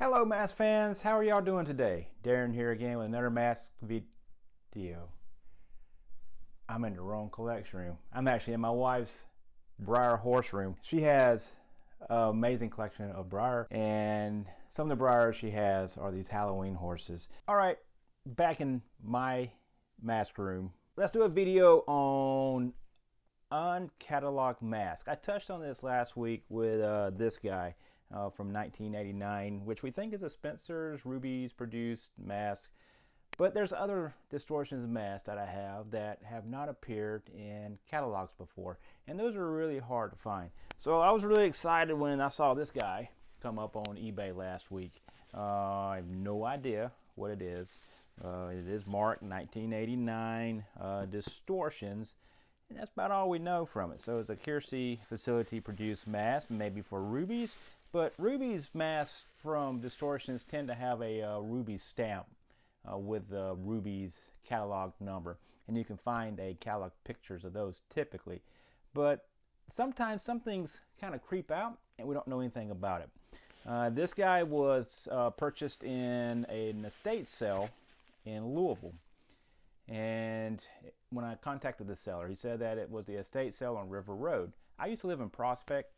Hello mask fans, how are y'all doing today? Darren here again with another mask video. I'm in the wrong collection room. I'm actually in my wife's Briar horse room. She has an amazing collection of Briar, and some of the Briars she has are these Halloween horses. Alright, back in my mask room. Let's do a video on uncatalogued mask. I touched on this last week with this guy from 1989, which we think is a Spencer's Rubies produced mask. But there's other Distortions masks that I have that have not appeared in catalogs before, and those are really hard to find. So I was really excited when I saw this guy come up on eBay last week. I have no idea what it is. It is marked 1989 Distortions. And that's about all we know from it. So it's a Kiersey facility produced mask, maybe for Rubies. But Rubies masks from Distortions tend to have a Rubies stamp with the Rubies catalog number. And you can find a catalog pictures of those typically. But sometimes some things kind of creep out and we don't know anything about it. This guy was purchased in an estate sale in Louisville. And when I contacted the seller, he said that it was the estate sale on River Road. I used to live in Prospect,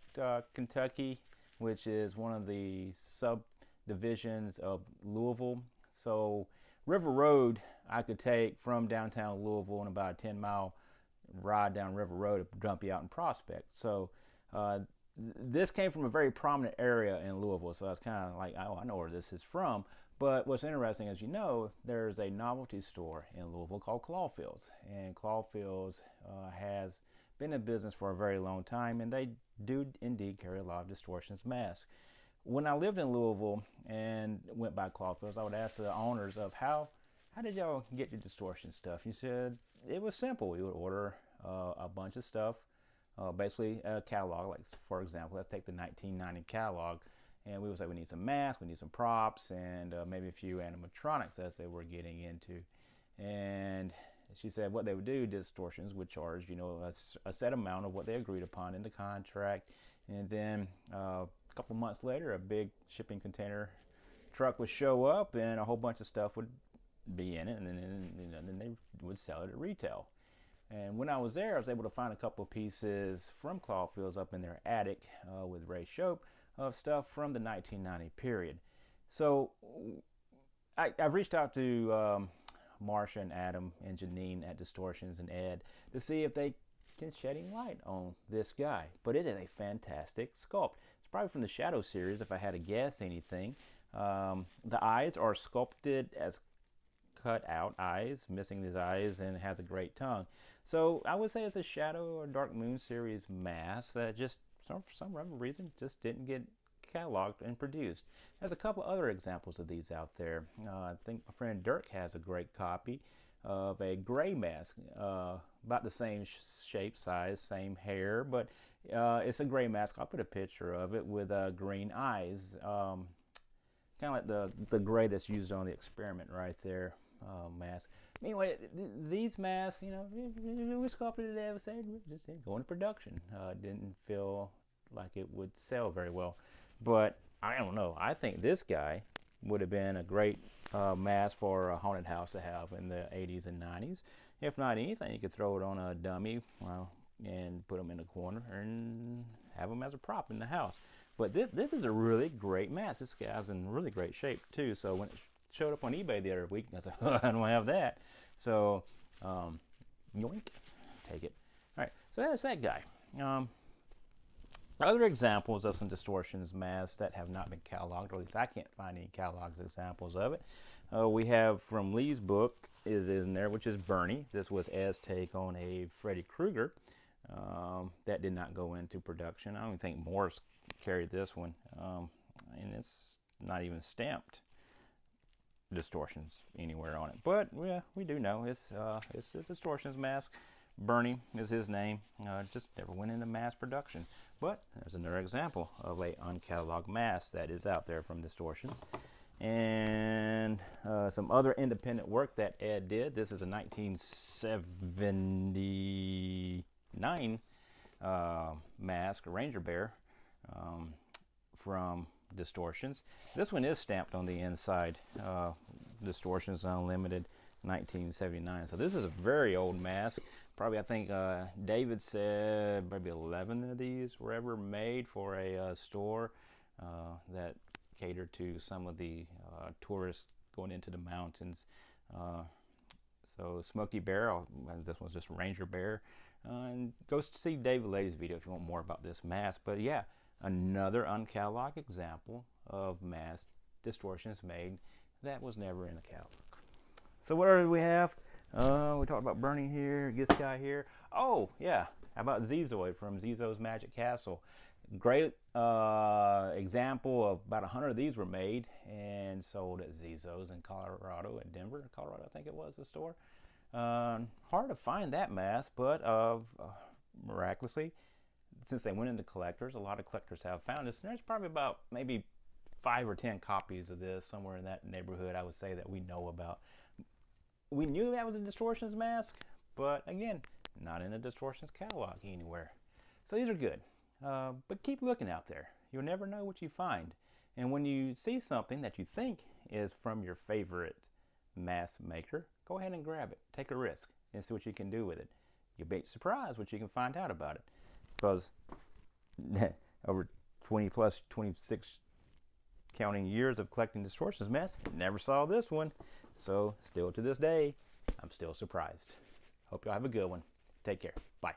Kentucky, which is one of the subdivisions of Louisville. So River Road I could take from downtown Louisville in about a 10-mile ride down River Road to dump you out in Prospect. So this came from a very prominent area in Louisville, so I was kind of like, oh, I know where this is from. But what's interesting, as you know, there's a novelty store in Louisville called Clawfields, and Clawfields has been in business for a very long time, and they do indeed carry a lot of Distortions masks. When I lived in Louisville and went by Clawfields, I would ask the owners of how did y'all get your Distortion stuff? You said it was simple. We would order a bunch of stuff. Basically a catalog, like for example, let's take the 1990 catalog, and we would say we need some masks, we need some props, and maybe a few animatronics as they were getting into. And she said what they would do, Distortions would charge, you know, a set amount of what they agreed upon in the contract, and then a couple months later a big shipping container truck would show up and a whole bunch of stuff would be in it, and then they would sell it at retail. And when I was there, I was able to find a couple of pieces from Clawfields up in their attic with Ray Shope of stuff from the 1990 period. So I've reached out to Marsha and Adam and Janine at Distortions and Ed to see if they can shedding light on this guy. But it is a fantastic sculpt. It's probably from the Shadow series, if I had to guess anything. The eyes are sculpted as cut out eyes, missing these eyes, and has a great tongue. So I would say it's a Shadow or Dark Moon series mask that just for some reason just didn't get cataloged and produced. There's a couple other examples of these out there. I think my friend Dirk has a great copy of a gray mask, about the same shape, size, same hair, but it's a gray mask. I'll put a picture of it with green eyes, kind of like the gray that's used on the Experiment right there. Mask. Anyway, these masks, you know, we sculpted it, as I said, just didn't go into production. Didn't feel like it would sell very well. But I don't know. I think this guy would have been a great mask for a haunted house to have in the 80s and 90s. If not anything, you could throw it on a dummy and put them in a corner and have them as a prop in the house. But this is a really great mask. This guy's in really great shape too. So when it showed up on eBay the other week, I said, I don't have that. So, yoink, take it. All right, so that's that guy. Other examples of some Distortions masks that have not been cataloged, or at least I can't find any catalogs examples of it. We have from Lee's book is in there, which is Bernie. This was Ed's take on a Freddy Krueger that did not go into production. I don't even think Morris carried this one, and it's not even stamped Distortions anywhere on it. But yeah, we do know it's a Distortions mask. Bernie is his name. Just never went into mass production. But there's another example of a uncatalogued mask that is out there from Distortions. And some other independent work that Ed did. This is a 1979 mask, Ranger Bear, from Distortions. This one is stamped on the inside. Distortions Unlimited, 1979. So this is a very old mask. Probably, I think David said maybe 11 of these were ever made for a store that catered to some of the tourists going into the mountains. So Smokey Bear, this one's just Ranger Bear. And go see David Lady's video if you want more about this mask. But yeah, another uncatalogue example of mask Distortions made that was never in a catalog. So what do we have? We talked about Bernie here, this guy here. Oh yeah, how about Zezoid from Zezo's Magic Castle? Great example of about 100 of these were made and sold at Zezo's in Colorado, in Denver, Colorado, I think it was the store. Hard to find that mask, but miraculously, since they went into collectors, a lot of collectors have found this. And there's probably about maybe 5 or 10 copies of this somewhere in that neighborhood, I would say, that we know about. We knew that was a Distortions mask, but again, not in a Distortions catalog anywhere. So these are good. But keep looking out there. You'll never know what you find. And when you see something that you think is from your favorite mask maker, go ahead and grab it. Take a risk and see what you can do with it. You'll be surprised what you can find out about it. Because over 26 counting years of collecting Distortions masks, never saw this one. So still to this day, I'm still surprised. Hope y'all have a good one. Take care. Bye.